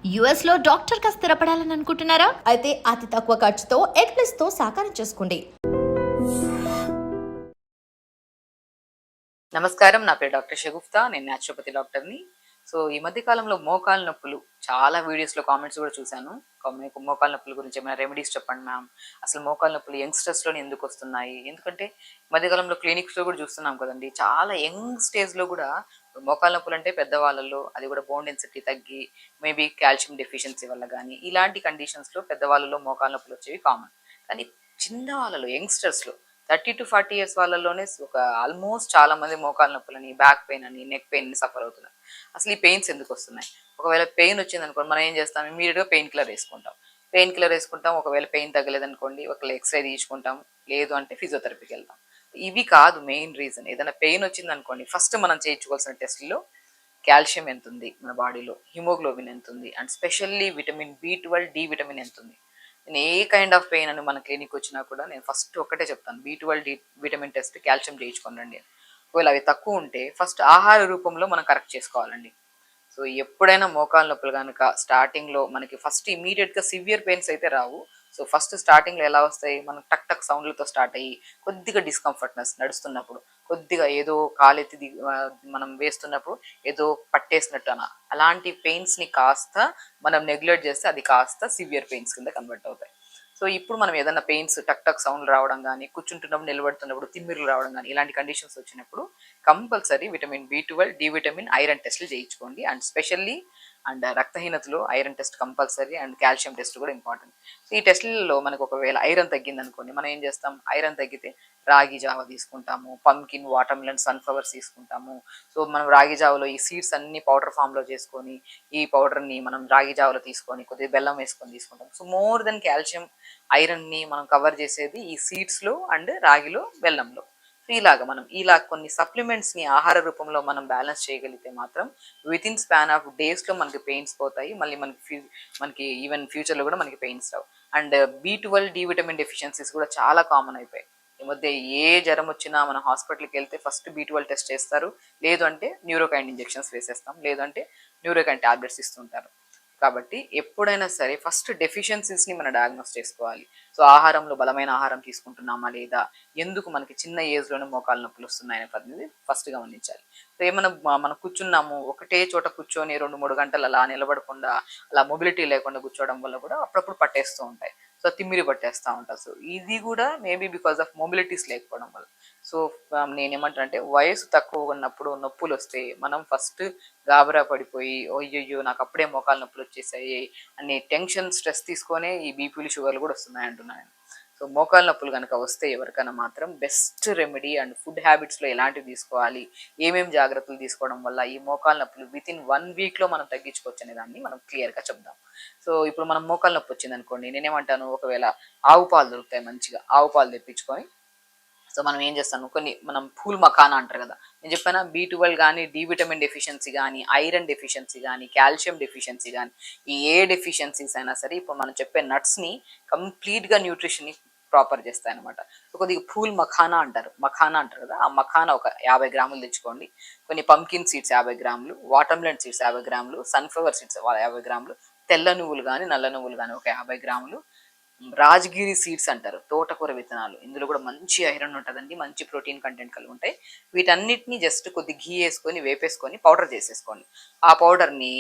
US లో doctor గా స్థిరపడాలని అనుకుంటున్నారా? అయితే అతి తక్కువ ఖర్చుతో ఎగ్ ప్లస్ తో సాకారం చేసుకోండి. నమస్కారం, నా పేరు డాక్టర్ షగుఫ్తా. నేను న్యాచురోపతి డాక్టర్ని. సో ఈ మధ్య కాలంలో మోకాలు నొప్పులు చాలా వీడియోస్లో కామెంట్స్ కూడా చూశాను. మీకు మోకాలు నొప్పుల గురించి ఏమైనా రెమెడీస్ చెప్పండి మ్యామ్, అసలు మోకాలు నొప్పులు యంగ్స్టర్స్లోనే ఎందుకు వస్తున్నాయి? ఎందుకంటే ఈ మధ్యకాలంలో క్లినిక్స్లో కూడా చూస్తున్నాం కదండి, చాలా యంగ్ స్టేజ్లో కూడా మోకాలు నొప్పులు అంటే పెద్దవాళ్ళలో, అది కూడా బోన్ డెన్సిటీ తగ్గి మేబీ కాల్షియం డెఫిషియన్సీ వల్ల కానీ ఇలాంటి కండిషన్స్లో పెద్దవాళ్ళలో మోకాలు నొప్పులు వచ్చేవి కామన్. కానీ చిన్న వాళ్ళలో, యంగ్స్టర్స్లో 30 to 40 years వాళ్ళలోనే ఒక ఆల్మోస్ట్ చాలా మంది మోకాలు నొప్పులని, బ్యాక్ పెయిన్ అని, నెక్ పెయిన్ సఫర్ అవుతున్నారు. అసలు ఈ పెయిన్స్ ఎందుకు వస్తున్నాయి? ఒకవేళ పెయిన్ వచ్చింది అనుకోండి, మనం ఏం చేస్తాం? ఇమీడియట్గా పెయిన్ కిల్లర్ వేసుకుంటాం. పెయిన్ కిల్లర్ వేసుకుంటాం. ఒకవేళ పెయిన్ తగ్గలేదనుకోండి, ఒకవేళ ఎక్స్రే తీసుకుంటాం. లేదు అంటే ఫిజియోథెరపీకి వెళ్తాం. ఇవి కాదు మెయిన్ రీజన్. ఏదైనా పెయిన్ వచ్చింది అనుకోండి, ఫస్ట్ మనం చేయించుకోవాల్సిన టెస్ట్లో కాల్షియం ఎంత ఉంది మన బాడీలో, హిమోగ్లోబిన్ ఎంత ఉంది, and specially vitamin B12, D vitamin ఎంత ఉంది. నేను ఏ కైండ్ ఆఫ్ పెయిన్ అని మన క్లినిక్ వచ్చినా కూడా నేను ఫస్ట్ ఒక్కటే చెప్తాను, B12, D vitamin test, calcium చేయించుకోండి. ఒకవేళ అవి తక్కువ ఉంటే ఫస్ట్ ఆహార రూపంలో మనం కరెక్ట్ చేసుకోవాలండి. సో ఎప్పుడైనా మోకాలు నొప్పులు కనుక స్టార్టింగ్లో మనకి ఫస్ట్ ఇమీడియట్గా సివియర్ పెయిన్స్ అయితే రావు. సో ఫస్ట్ స్టార్టింగ్లో ఎలా వస్తాయి? మనం టక్ టక్ సౌండ్లతో స్టార్ట్ అయ్యి కొద్దిగా డిస్కంఫర్ట్నెస్ నడుస్తున్నప్పుడు, కొద్దిగా ఏదో కాలెత్తి మనం వేస్తున్నప్పుడు ఏదో పట్టేసినట్టు అలాంటి పెయిన్స్ని కాస్త మనం నెగ్లెక్ట్ చేస్తే అది కాస్త సివియర్ పెయిన్స్ కింద కన్వర్ట్ అవుతాయి. సో ఇప్పుడు మనం ఏదైనా పెయిన్స్, టక్ టక్ సౌండ్ రావడం కానీ, కూర్చుంటున్నప్పుడు నిలబడుతున్నప్పుడు తిమ్మిర్లు రావడం కానీ, ఇలాంటి కండిషన్స్ వచ్చినప్పుడు compulsory vitamin B12, D vitamin, iron టెస్ట్లు చేయించుకోండి. అండ్ స్పెషల్లీ రక్తహీనతలో iron test compulsory, and calcium test కూడా ఇంపార్టెంట్. సో ఈ టెస్ట్లలో మనకు ఒకవేళ ఐరన్ తగ్గింది అనుకోండి, మనం ఏం చేస్తాం? ఐరన్ తగ్గితే రాగి జావ తీసుకుంటాము, పంకిన్, వాటర్ మిలన్, సన్ఫ్లవర్స్ తీసుకుంటాము. సో మనం రాగి జావలో ఈ సీడ్స్ అన్ని పౌడర్ ఫామ్లో చేసుకొని, ఈ పౌడర్ని మనం రాగి జావలో తీసుకొని కొద్దిగా బెల్లం వేసుకొని తీసుకుంటాం. సో మోర్ దెన్ కాల్షియం, ఐరన్ని మనం కవర్ చేసేది ఈ సీడ్స్లో అండ్ రాగిలో, బెల్లంలో. సో ఇలాగ మనం ఇలా కొన్ని సప్లిమెంట్స్ని ఆహార రూపంలో మనం బ్యాలెన్స్ చేయగలిగితే మాత్రం విత్ ఇన్ స్పాన్ ఆఫ్ డేస్లో మనకి పెయిన్స్ పోతాయి. మళ్ళీ మనకి ఈవెన్ ఫ్యూచర్లో కూడా మనకి పెయిన్స్ రావు. And B12, D vitamin deficiencies కూడా చాలా కామన్ అయిపోయాయి ఈ మధ్య. ఏ జ్వరం వచ్చినా మన హాస్పిటల్కి వెళ్తే ఫస్ట్ B12 టెస్ట్ చేస్తారు. లేదు అంటే న్యూరోకైన్ ఇంజెక్షన్స్ వేసేస్తాం. లేదు అంటే న్యూరోకైన్ టాబ్లెట్స్ ఇస్తుంటారు. కాబట్టి ఎప్పుడైనా సరే ఫస్ట్ డెఫిషియన్సీస్ని మనం డయాగ్నోస్ చేసుకోవాలి. సో ఆహారంలో బలమైన ఆహారం తీసుకుంటున్నామా లేదా, ఎందుకు మనకి చిన్న ఏజ్లోనే మోకాలు నొప్పులు వస్తున్నాయనే పద్ధతి ఫస్ట్ గమనించాలి. సో ఏమైనా మనం కూర్చున్నాము, ఒకటే చోట కూర్చొని 2-3 గంటలు అలా నిలబడకుండా, అలా మొబిలిటీ లేకుండా కూర్చోవడం వల్ల కూడా అప్పుడప్పుడు పట్టేస్తూ ఉంటాయి. సో తిమ్మిరి పట్టేస్తూ ఉంటారు. సో ఇది కూడా మేబీ బికాస్ ఆఫ్ మొబిలిటీస్ లేకపోవడం వల్ల. సో నేనేమంటానంటే, వయసు తక్కువ ఉన్నప్పుడు నొప్పులు వస్తే మనం ఫస్ట్ గాబరా పడిపోయి, అయ్యయ్యో నాకు అప్పుడే మోకాలు నొప్పులు వచ్చేసాయి అని టెన్షన్, స్ట్రెస్ తీసుకొనే ఈ బీపీలు, షుగర్లు కూడా వస్తున్నాయి అంటున్నాను. సో మోకాలు నొప్పులు కనుక వస్తే ఎవరికైనా మాత్రం బెస్ట్ రెమెడీ అండ్ ఫుడ్ హ్యాబిట్స్లో ఎలాంటివి తీసుకోవాలి, ఏమేమి జాగ్రత్తలు తీసుకోవడం వల్ల ఈ మోకాలు నొప్పులు విత్ ఇన్ 1 వీక్లో మనం తగ్గించుకోవచ్చు అనే దాన్ని మనం క్లియర్గా చెప్దాం. సో ఇప్పుడు మనం మోకాలు నొప్పి వచ్చింది అనుకోండి, నేనేమంటాను, ఒకవేళ ఆవు పాలు దొరుకుతాయి, మంచిగా ఆవు పాలు తెప్పించుకొని, సో మనం ఏం చేస్తాను, మనం పూల్ మఖానా అంటారు కదా, నేను చెప్పాను B12 కానీ, డి విటమిన్ డెఫిషియన్సీ కానీ, ఐరన్ డెఫిషియన్సీ కానీ, కాల్షియం డెఫిషియన్సీ కానీ, ఈ ఏ డెఫిషియన్సీస్ అయినా సరే ఇప్పుడు మనం చెప్పే నట్స్ని కంప్లీట్గా న్యూట్రిషన్ని ప్రాపర్ చేస్తాయి అనమాట. సో కొద్దిగా పూల్ మఖానా అంటారు కదా, ఆ మఖానా ఒక 50 గ్రాములు తెచ్చుకోండి. కొన్ని పంకిన్ సీడ్స్ 50 గ్రాములు, వాటర్ మిలన్ సీడ్స్ 50 గ్రాములు, సన్ఫ్లవర్ సీడ్స్ 50 గ్రాములు, తెల్ల నువ్వులు కానీ, నల్ల నువ్వులు కానీ ఒక 50 గ్రాములు, రాజగిరి సీడ్స్ అంటారు, తోటకూర విత్తనాలు, ఇందులో కూడా మంచి ఐరన్ ఉంటుందండి, మంచి ప్రోటీన్ కంటెంట్ కలిగి ఉంటాయి. వీటన్నిటిని జస్ట్ కొద్ది ఘీ వేసుకొని వేపేసుకొని పౌడర్ చేసేసుకోండి. ఆ పౌడర్ని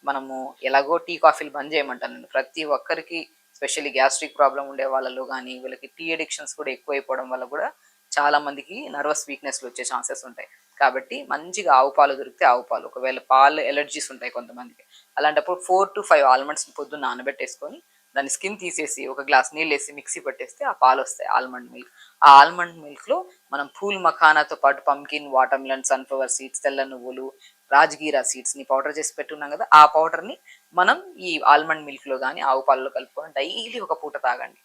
మనము ఎలాగో టీ కాఫీలు బంద్ చేయమంటాను ప్రతి ఒక్కరికి, స్పెషల్లీ గ్యాస్ట్రిక్ ప్రాబ్లం ఉండే వాళ్ళలో కానీ, వీళ్ళకి టీ అడిక్షన్స్ కూడా ఎక్కువైపోవడం వల్ల కూడా చాలా మందికి నర్వస్ వీక్నెస్లు వచ్చే ఛాన్సెస్ ఉంటాయి. కాబట్టి మంచిగా ఆవు పాలు దొరికితే ఆవు పాలు, ఒకవేళ పాలు ఎలర్జీస్ ఉంటాయి కొంతమందికి, అలాంటప్పుడు 4 to 5 ఆల్మండ్స్ని పొద్దున్న నానబెట్టేసుకొని దాని స్కిన్ తీసేసి ఒక గ్లాస్ నీళ్ళు వేసి మిక్సీ పట్టేస్తే ఆ పాలు వస్తాయి, ఆల్మండ్ మిల్క్. ఆ ఆల్మండ్ మిల్క్లో మనం పూల్ మఖానాతో పాటు pumpkin, water melon, sunflower seeds, తెల్ల నువ్వులు, రాజగీరా సీడ్స్ని పౌడర్ చేసి పెట్టున్నాం కదా, ఆ పౌడర్ని మనం ఈ ఆల్మండ్ మిల్క్లో కానీ ఆవు పాలలో కలుపుకొని డైలీ ఒక పూట తాగండి.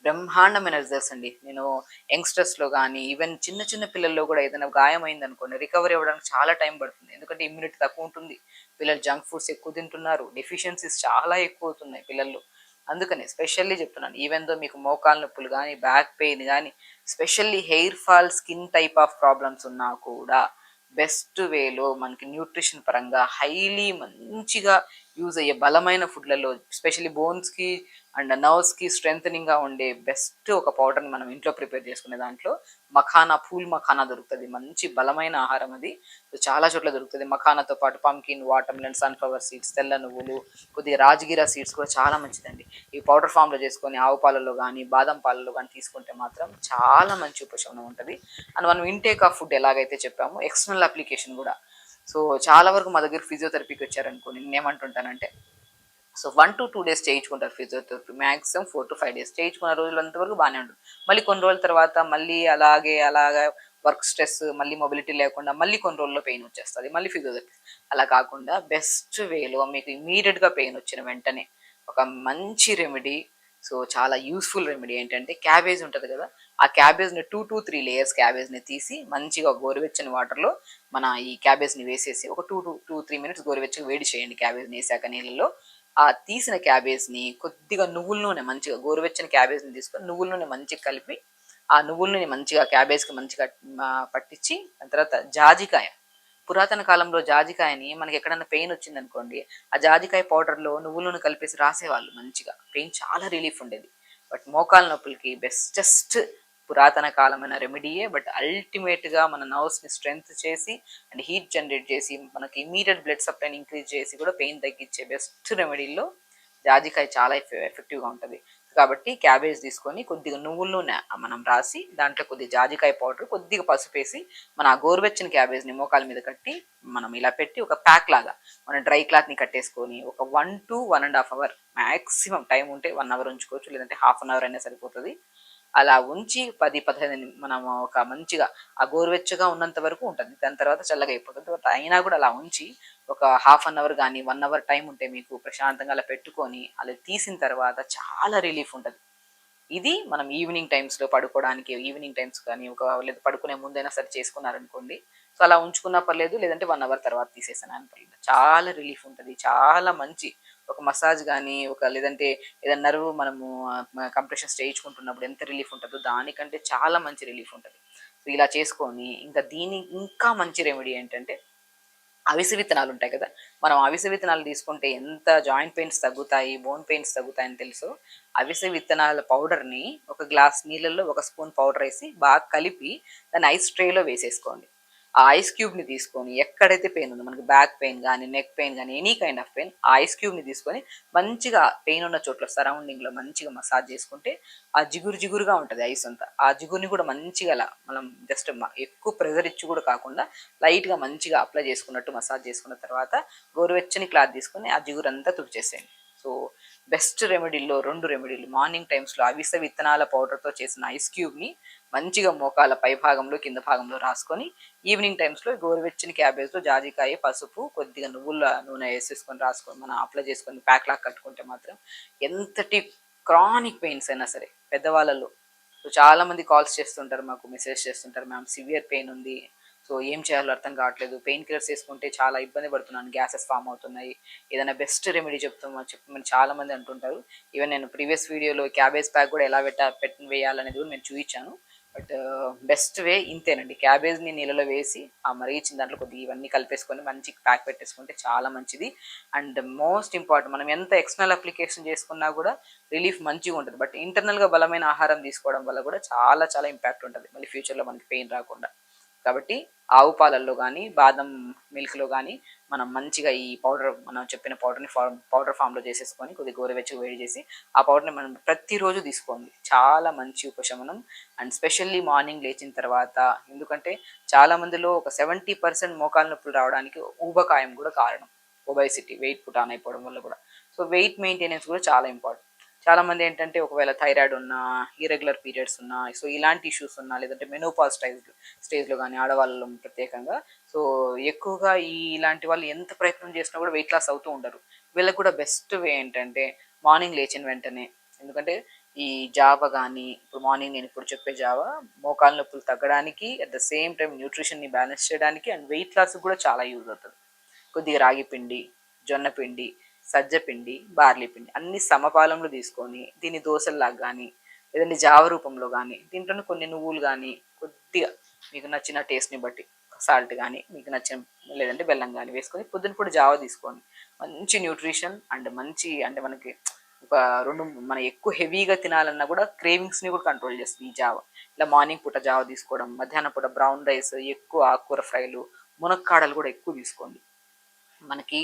బ్రహ్మాండమైన రిజల్ట్స్ అండి. నేను యంగ్స్టర్స్లో కానీ, ఈవెన్ చిన్న చిన్న పిల్లల్లో కూడా ఏదైనా గాయం అయింది అనుకోండి, రికవరీ అవ్వడానికి చాలా టైం పడుతుంది. ఎందుకంటే ఇమ్యూనిటీ తక్కువ ఉంటుంది, పిల్లలు జంక్ ఫుడ్స్ ఎక్కువ తింటున్నారు, డెఫిషియన్సీస్ చాలా ఎక్కువ అవుతున్నాయి పిల్లల్లో. అందుకని స్పెషల్లీ చెప్తున్నాను, ఈవెన్ దో మీకు మోకాలు నొప్పులు కానీ, బ్యాక్ పెయిన్ కానీ, specially hair fall, skin type of problems ఉన్నా కూడా బెస్ట్ వేలో మనకి న్యూట్రిషన్ పరంగా హైలీ మంచిగా యూజ్ అయ్యే బలమైన ఫుడ్లలో ఎస్పెషల్లీ బోన్స్కి అండ్ నర్వ్స్కి స్ట్రెంథనింగ్గా ఉండే బెస్ట్ ఒక పౌడర్ని మనం ఇంట్లో ప్రిపేర్ చేసుకునే దాంట్లో మఖానా, పూల్ మఖానా దొరుకుతుంది. మంచి బలమైన ఆహారం అది. సో చాలా చోట్ల దొరుకుతుంది. మఖానాతో పాటు pumpkin, water melon, sunflower seeds, తెల్ల నువ్వులు, కొద్దిగా రాజగిరా సీడ్స్ కూడా చాలా మంచిదండి. ఈ పౌడర్ ఫామ్లో చేసుకొని ఆవు పాలలో కానీ బాదం పాలలో కానీ తీసుకుంటే మాత్రం చాలా మంచి ఉపశమనం ఉంటుంది. అండ్ మనం ఇంటేక్ ఆఫ్ ఫుడ్ ఎలాగైతే చెప్పామో ఎక్స్టర్నల్ అప్లికేషన్ కూడా. సో చాలా వరకు మా దగ్గర ఫిజియోథెరపీకి వచ్చారనుకోండి, నేనేమంటుంటానంటే సో 1 to 2 డేస్ చేయించుకుంటారు ఫిజియోథెరపీ, మ్యాక్సిమం 4 to 5 డేస్ చేయించుకున్న రోజులంత వరకు బాగానే ఉంటుంది. మళ్ళీ కొన్ని రోజుల తర్వాత మళ్ళీ అలాగా వర్క్ స్ట్రెస్, మళ్ళీ మొబిలిటీ లేకుండా మళ్ళీ కొన్ని రోజుల్లో పెయిన్ వచ్చేస్తుంది, మళ్ళీ ఫిజియోథెరపీ. అలా కాకుండా బెస్ట్ వేలో మీకు ఇమీడియట్గా పెయిన్ వచ్చిన వెంటనే ఒక మంచి రెమెడీ, సో చాలా యూస్ఫుల్ రెమెడీ ఏంటంటే క్యాబేజ్ ఉంటుంది కదా, ఆ క్యాబేజ్ని 2 to 3 లేయర్స్ క్యాబేజ్ని తీసి మంచిగా గోరువెచ్చని వాటర్లో మన ఈ క్యాబేజ్ని వేసేసి ఒక 2 to 3 మినిట్స్ గోరువెచ్చగా వేడి చేయండి. క్యాబేజ్ని వేసాక నీళ్ళలో ఆ తీసిన క్యాబేజ్ని కొద్దిగా నువ్వుల నూనె, మంచిగా గోరువెచ్చని క్యాబేజ్ని తీసుకొని నువ్వుల నూనె మంచిగా కలిపి ఆ నువ్వుల నూనె మంచిగా క్యాబేజ్కి మంచిగా పట్టించి, దాని తర్వాత జాజికాయ, పురాతన కాలంలో జాజికాయని మనకి ఎక్కడైనా పెయిన్ వచ్చింది అనుకోండి, ఆ జాజికాయ పౌడర్లో నువ్వుల నూనె కలిపేసి రాసేవాళ్ళు, మంచిగా పెయిన్ చాలా రిలీఫ్ ఉండేది. బట్ మోకాల నొప్పులకి బెస్టెస్ట్ పురాతన కాలమైన రెమెడీయే. బట్ అల్టిమేట్గా మన నర్వ్స్ని స్ట్రెంగ్త్ చేసి అండ్ హీట్ జనరేట్ చేసి మనకి ఇమీడియట్ బ్లడ్ సప్లైని ఇంక్రీజ్ చేసి కూడా పెయిన్ తగ్గించే బెస్ట్ రెమెడీల్లో జాజికాయ చాలా ఎఫెక్టివ్గా ఉంటుంది. కాబట్టి క్యాబేజ్ తీసుకొని కొద్దిగా నువ్వుల నూనె మనం రాసి దాంట్లో కొద్దిగా జాజికాయ పౌడర్, కొద్దిగా పసుపు వేసి మన ఆ గోరువెచ్చని క్యాబేజ్ని మోకాల మీద కట్టి మనం ఇలా పెట్టి ఒక ప్యాక్ లాగా మన డ్రై క్లాత్ని కట్టేసుకొని ఒక 1 to 1.5 hours మ్యాక్సిమం టైం ఉంటే 1 hour ఉంచుకోవచ్చు, లేదంటే హాఫ్ అన్ అవర్ అయినా సరిపోతుంది. అలా ఉంచి 10-15 మనం ఒక మంచిగా ఆ గోరువెచ్చగా ఉన్నంత వరకు ఉంటుంది, దాని తర్వాత చల్లగా అయిపోతుంది. బట్ అయినా కూడా అలా ఉంచి ఒక హాఫ్ అన్ అవర్ కానీ 1 hour టైం ఉంటే మీకు ప్రశాంతంగా అలా పెట్టుకొని అలా తీసిన తర్వాత చాలా రిలీఫ్ ఉంటుంది. ఇది మనం ఈవినింగ్ టైమ్స్లో పడుకోవడానికి, ఈవినింగ్ టైమ్స్ కానీ ఒక లేదా పడుకునే ముందైనా సరే చేసుకున్నారనుకోండి, సో అలా ఉంచుకున్నా పర్లేదు, లేదంటే 1 hour తర్వాత తీసేసాను అని పర్లేదు, చాలా రిలీఫ్ ఉంటుంది. చాలా మంచి ఒక మసాజ్ కానీ లేదంటే ఏదైనా నర్వ్ మనము కంప్రెషన్స్ చేయించుకుంటున్నప్పుడు ఎంత రిలీఫ్ ఉంటుందో దానికంటే చాలా మంచి రిలీఫ్ ఉంటుంది. సో ఇలా చేసుకొని ఇంకా ఇంకా మంచి రెమెడీ ఏంటంటే అవిసె విత్తనాలు ఉంటాయి కదా, మనం అవిసె విత్తనాలు తీసుకుంటే ఎంత జాయింట్ పెయిన్స్ తగ్గుతాయి, బోన్ పెయిన్స్ తగ్గుతాయని తెలుసు. అవిసె విత్తనాల పౌడర్ని ఒక గ్లాస్ నీళ్ళల్లో 1 స్పూన్ పౌడర్ వేసి బాగా కలిపి దాన్ని ఐస్ ట్రేలో వేసేసుకోండి. ఆ ఐస్ క్యూబ్ని తీసుకొని ఎక్కడైతే పెయిన్ ఉందో, మనకి బ్యాక్ పెయిన్ కానీ నెక్ పెయిన్ కానీ ఎనీ కైండ్ ఆఫ్ పెయిన్, ఆ ఐస్ క్యూబ్ని తీసుకొని మంచిగా పెయిన్ ఉన్న చోట్ల సరౌండింగ్లో మంచిగా మసాజ్ చేసుకుంటే ఆ జిగురుగా ఉంటుంది ఐస్ అంతా. ఆ జిగురుని కూడా మంచిగా అలా మనం జస్ట్ ఎక్కువ ప్రెజర్ ఇచ్చి కూడా కాకుండా లైట్గా మంచిగా అప్లై చేసుకున్నట్టు మసాజ్ చేసుకున్న తర్వాత గోరువెచ్చని క్లాత్ తీసుకొని ఆ జిగురు అంతా తుడిచేసేయండి. సో బెస్ట్ రెమెడీల్లో 2 రెమెడీలు, మార్నింగ్ టైమ్స్లో అవిసె విత్తనాల పౌడర్తో చేసిన ఐస్ క్యూబ్ని మంచిగా మోకాల పై భాగంలో కింద భాగంలో రాసుకొని, ఈవినింగ్ టైమ్స్లో గోరువెచ్చని క్యాబేజ్లో జాజికాయ, పసుపు, కొద్దిగా నువ్వుల నూనె వేసేసుకొని రాసుకొని మనం అప్లై చేసుకొని ప్యాక్ లాగా కట్టుకుంటే మాత్రం ఎంతటి క్రానిక్ పెయిన్స్ అయినా సరే పెద్దవాళ్ళలో. సో చాలామంది కాల్స్ చేస్తుంటారు, మాకు మెసేజ్ చేస్తుంటారు, మ్యామ్ సివియర్ పెయిన్ ఉంది, సో ఏం చేయాలో అర్థం కావట్లేదు, పెయిన్ కిల్లర్స్ వేసుకుంటే చాలా ఇబ్బంది పడుతున్నాను, గ్యాసెస్ ఫామ్ అవుతున్నాయి, ఏదైనా బెస్ట్ రెమెడీ చెప్పమని చాలామంది అంటుంటారు. ఈవెన్ నేను ప్రీవియస్ వీడియోలో క్యాబేజ్ ప్యాక్ కూడా ఎలా వేయాలనేది కూడా నేను చూపించాను. బట్ బెస్ట్ వే ఇంతేనండి, క్యాబేజ్ని నీళ్ళలో వేసి ఆ మరిగించిన దాంట్లో కొద్దిగా ఇవన్నీ కలిపేసుకొని మంచి ప్యాక్ పెట్టేసుకుంటే చాలా మంచిది. అండ్ మోస్ట్ ఇంపార్టెంట్, మనం ఎంత ఎక్స్టర్నల్ అప్లికేషన్ చేసుకున్నా కూడా రిలీఫ్ మంచిగా ఉంటుంది. బట్ ఇంటర్నల్గా బలమైన ఆహారం తీసుకోవడం వల్ల కూడా చాలా ఇంపాక్ట్ ఉంటుంది మళ్ళీ ఫ్యూచర్లో మనకి పెయిన్ రాకుండా. కాబట్టి ఆవు పాలల్లో కానీ బాదం మిల్క్లో కానీ మనం మంచిగా ఈ పౌడర్, మనం చెప్పిన పౌడర్ని పౌడర్ ఫామ్లో చేసేసుకొని కొద్దిగా గోరువెచ్చగా వేడి చేసి ఆ పౌడర్ని మనం ప్రతిరోజు తీసుకోండి, చాలా మంచి ఉపశమనం. అండ్ స్పెషల్లీ మార్నింగ్ లేచిన తర్వాత, ఎందుకంటే చాలా మందిలో ఒక 70% మోకాలు నొప్పులు రావడానికి ఊబకాయం కూడా కారణం, ఒబైసిటీ, వెయిట్ పుట్ ఆన్ అయిపోవడం వల్ల కూడా. సో వెయిట్ మెయింటెనెన్స్ కూడా చాలా ఇంపార్టెంట్. చాలామంది ఏంటంటే ఒకవేళ థైరాయిడ్ ఉన్నా, ఇర్రెగ్యులర్ పీరియడ్స్ ఉన్నా, సో ఇలాంటి ఇష్యూస్ ఉన్నా, లేదంటే మెనోపాజ్ స్టేజ్లో కానీ ఆడవాళ్ళలో ప్రత్యేకంగా, సో ఎక్కువగా ఇలాంటి వాళ్ళు ఎంత ప్రయత్నం చేసినా కూడా వెయిట్ లాస్ అవుతూ ఉండరు. వీళ్ళకి కూడా బెస్ట్ వే ఏంటంటే మార్నింగ్ లేచిన వెంటనే, ఎందుకంటే ఈ జావ కానీ, ఇప్పుడు మార్నింగ్ నేను ఇప్పుడు చెప్పే జావ మోకాలు నొప్పులు తగ్గడానికి, అట్ ద సేమ్ టైం న్యూట్రిషన్ని బ్యాలెన్స్ చేయడానికి అండ్ వెయిట్ లాస్ కూడా చాలా యూజ్ అవుతుంది. కొద్దిగా రాగి పిండి, జొన్న పిండి, సజ్జ పిండి, బార్లీ పిండి అన్ని సమపాలంలో తీసుకొని దీన్ని దోశల్లాగా కానీ, లేదంటే జావ రూపంలో కానీ, దీంట్లోనే కొన్ని నువ్వులు కానీ, కొద్దిగా మీకు నచ్చిన టేస్ట్ని బట్టి సాల్ట్ కానీ, మీకు నచ్చిన లేదంటే బెల్లం కానీ వేసుకొని పొద్దున పూట జావ తీసుకోండి. మంచి న్యూట్రిషన్ అండ్ మంచి అంటే మనకి ఒక రెండు మనం ఎక్కువ హెవీగా తినాలన్నా కూడా క్రేవింగ్స్ని కూడా కంట్రోల్ చేస్తుంది ఈ జావ. ఇలా మార్నింగ్ పూట జావ తీసుకోవడం, మధ్యాహ్నం పూట బ్రౌన్ రైస్, ఎక్కువ ఆకుకూర ఫ్రైలు, మునక్కాడలు కూడా ఎక్కువ తీసుకోండి. మనకి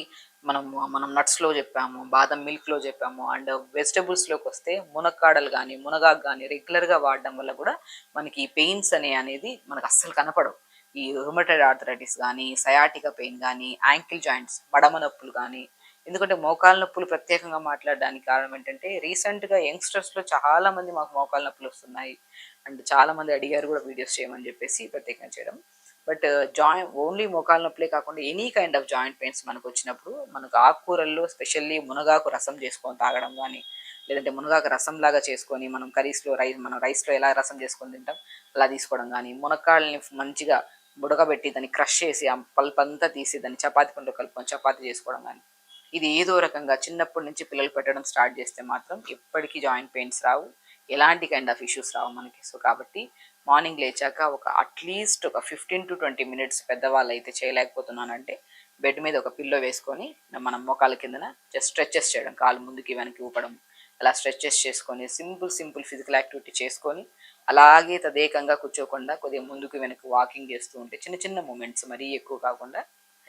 మనం నట్స్లో చెప్పాము, బాదం మిల్క్లో చెప్పాము, అండ్ వెజిటబుల్స్లోకి వస్తే మునక్కాడలు కానీ మునగాకు కానీ రెగ్యులర్గా వాడడం వల్ల కూడా మనకి ఈ పెయిన్స్ అనేది మనకు అస్సలు కనపడవు. ఈ రుమటైడ్ ఆర్థరైటిస్ కానీ, సయాటికా పెయిన్ కానీ, యాంకిల్ జాయింట్స్ మడమ నొప్పులు కానీ. ఎందుకంటే మోకాళ్ళ నొప్పులు ప్రత్యేకంగా మాట్లాడడానికి కారణం ఏంటంటే రీసెంట్గా యంగ్స్టర్స్లో చాలా మంది మాకు మోకాళ్ళ నొప్పులు వస్తున్నాయి అండ్ చాలా మంది అడిగారు కూడా వీడియోస్ చేయమని చెప్పేసి ప్రత్యేకంగా చేయడం. బట్ ఓన్లీ మోకాళ్ళ నొప్పులే కాకుండా any kind of joint pains మనకు వచ్చినప్పుడు మనకు ఆకుకూరల్లో స్పెషల్లీ మునగాకు రసం చేసుకొని తాగడం కానీ, లేదంటే మునగాకు రసం లాగా చేసుకొని మనం మనం రైస్లో ఎలా రసం చేసుకొని తింటాం అలా తీసుకోవడం కానీ, మునక్కాళ్ళని మంచిగా బుడకబెట్టి దాన్ని క్రష్ చేసి ఆ పల్ప్ అంతా తీసి దాన్ని చపాతీ పండుగ కలుపుకొని చపాతీ చేసుకోవడం కానీ, ఇది ఏదో రకంగా చిన్నప్పటి నుంచి పిల్లలు పెట్టడం స్టార్ట్ చేస్తే మాత్రం ఎప్పటికీ జాయింట్ పెయిన్స్ రావు, ఎలాంటి కైండ్ ఆఫ్ ఇష్యూస్ రావు మనకి. సో కాబట్టి మార్నింగ్ లేచాక అట్లీస్ట్ ఒక 15 to 20 minutes పెద్దవాళ్ళు అయితే చేయలేకపోతున్నానంటే బెడ్ మీద ఒక పిల్లో వేసుకొని మనం మోకాళ్ళ కిందన జస్ట్ స్ట్రెచెస్ చేయడం, కాలు ముందుకి వెనక్కి ఊపడం, అలా స్ట్రెచెస్ చేసుకొని సింపుల్ ఫిజికల్ యాక్టివిటీ చేసుకొని అలాగే తదేకంగా కూర్చోకుండా కొద్దిగా ముందుకు వెనక్కి వాకింగ్ చేస్తూ ఉంటే చిన్న మూమెంట్స్, మరీ ఎక్కువ కాకుండా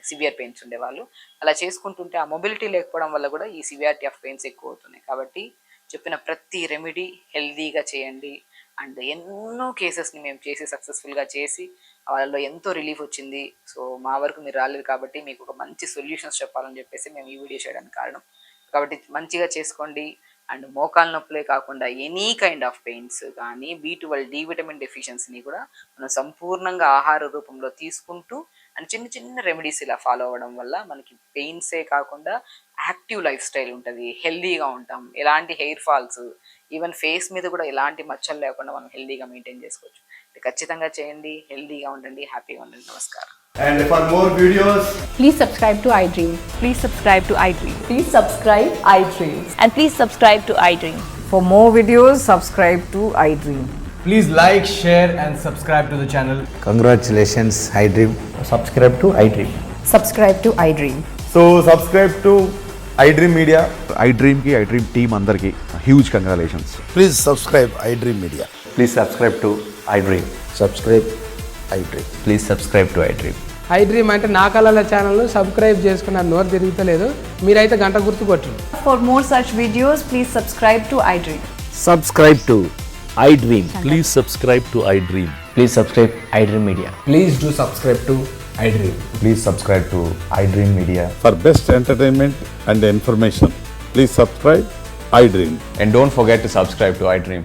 సివియర్ పెయిన్స్ ఉండేవాళ్ళు అలా చేసుకుంటుంటే ఆ మొబిలిటీ లేకపోవడం వల్ల కూడా ఈ సివియారిటీ ఆఫ్ పెయిన్స్ ఎక్కువ అవుతున్నాయి. కాబట్టి చెప్పిన ప్రతి రెమెడీ హెల్దీగా చేయండి. అండ్ ఎన్నో కేసెస్ని మేము సక్సెస్ఫుల్గా చేసి వాళ్ళలో ఎంతో రిలీఫ్ వచ్చింది. సో మా వరకు మీరు రాలేదు కాబట్టి మీకు ఒక మంచి సొల్యూషన్స్ చెప్పాలని చెప్పేసి మేము ఈ వీడియో చేయడానికి కారణం. కాబట్టి మంచిగా చేసుకోండి. అండ్ మోకాళ్ళ నొప్పులే కాకుండా ఎనీ కైండ్ ఆఫ్ పెయిన్స్ కానీ, B12 D విటమిన్ డెఫిషియన్సీని కూడా మనం సంపూర్ణంగా ఆహార రూపంలో తీసుకుంటూ అండ్ చిన్న రెమెడీస్ ఇలా ఫాలో అవ్వడం వల్ల మనకి పెయిన్సే కాకుండా యాక్టివ్ లైఫ్ స్టైల్ ఉంటుంది, హెల్దీగా ఉంటాం, ఎలాంటి హెయిర్ ఫాల్స్, ఈవెన్ ఫేస్ మీద కూడా ఎలాంటి మచ్చలు లేకుండా మనం హెల్దీగా మెయింటైన్ చేసుకోవచ్చు. ఖచ్చితంగా చేయండి, హెల్దీగా ఉండండి, హ్యాపీగా ఉండండి. నమస్కారం. And for more videos, Please subscribe to iDream. Please subscribe to iDream. Please subscribe iDream. And please subscribe to iDream. For more videos, subscribe to iDream. please like, share and subscribe to the channel. Congratulations, iDream. Subscribe to iDream. Subscribe to iDream. So subscribe to iDream Media. iDream ki iDream team andarki huge congratulations. Please subscribe iDream Media. Please subscribe to iDream. Subscribe iDream. Please subscribe to iDream. iDream అంటే నా కళల channel subscribe చేసుకున్నారు, నోరు తిరుగుతలేదు, మీరైతే గంట గుర్తు కొట్టండి. For more such videos, please subscribe to iDream. Subscribe to iDream. Please subscribe to iDream. Please subscribe iDream Media. Please do subscribe to iDream. Please subscribe to iDream Media. For best entertainment and information, please subscribe iDream. And don't forget to subscribe to iDream.